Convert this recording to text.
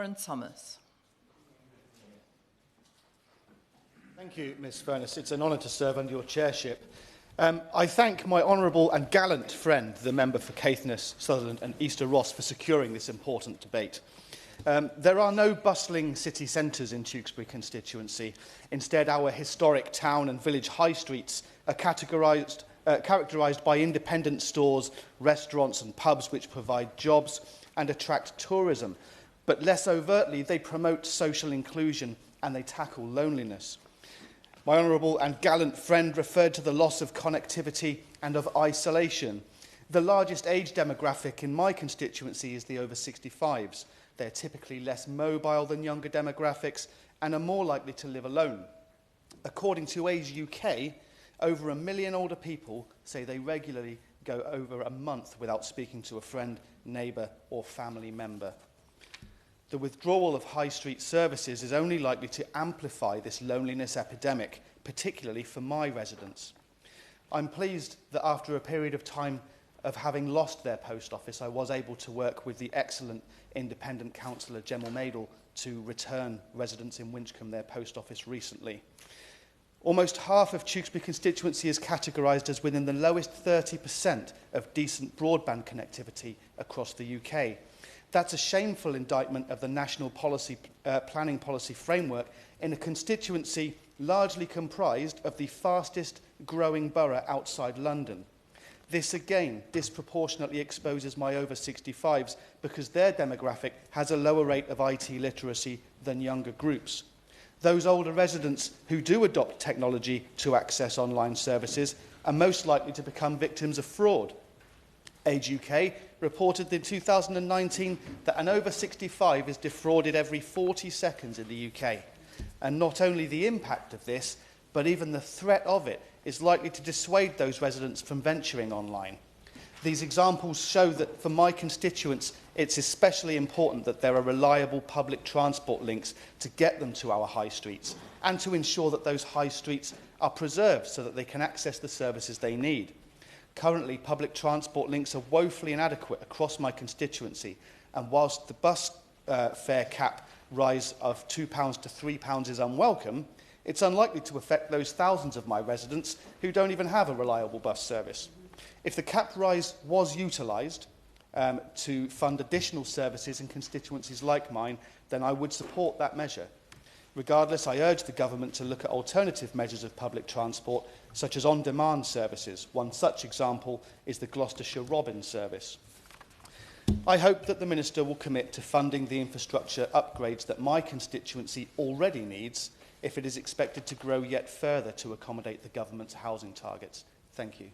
Warren Thomas. Thank you, Ms Furness. It's an honour to serve under your chairship. I thank my honourable and gallant friend, the member for Caithness, Sutherland and Easter Ross, for securing this important debate. There are no bustling city centres in Tewkesbury constituency. Instead, our historic town and village high streets are characterised by independent stores, restaurants and pubs which provide jobs and attract tourism. But less overtly, they promote social inclusion and they tackle loneliness. My honourable and gallant friend referred to the loss of connectivity and of isolation. The largest age demographic in my constituency is the over 65s. They're typically less mobile than younger demographics and are more likely to live alone. According to Age UK, over 1 million older people say they regularly go over a month without speaking to a friend, neighbour or family member. The withdrawal of high street services is only likely to amplify this loneliness epidemic, particularly for my residents. I'm pleased that after a period of time of having lost their post office, I was able to work with the excellent independent councillor, Gemma Madel, to return residents in Winchcombe their post office recently. Almost half of Tewkesbury constituency is categorised as within the lowest 30% of decent broadband connectivity across the UK. That's a shameful indictment of the national planning policy framework in a constituency largely comprised of the fastest growing borough outside London. This again disproportionately exposes my over 65s because their demographic has a lower rate of IT literacy than younger groups. Those older residents who do adopt technology to access online services are most likely to become victims of fraud. Age UK reported in 2019 that an over 65 is defrauded every 40 seconds in the UK. And not only the impact of this, but even the threat of it is likely to dissuade those residents from venturing online. These examples show that for my constituents, it's especially important that there are reliable public transport links to get them to our high streets and to ensure that those high streets are preserved so that they can access the services they need. Currently, public transport links are woefully inadequate across my constituency, and whilst the bus fare cap rise of £2 to £3 is unwelcome, it's unlikely to affect those thousands of my residents who don't even have a reliable bus service. If the cap rise was utilised to fund additional services in constituencies like mine, then I would support that measure. Regardless, I urge the government to look at alternative measures of public transport, such as on-demand services. One such example is the Gloucestershire Robin service. I hope that the Minister will commit to funding the infrastructure upgrades that my constituency already needs if it is expected to grow yet further to accommodate the government's housing targets. Thank you.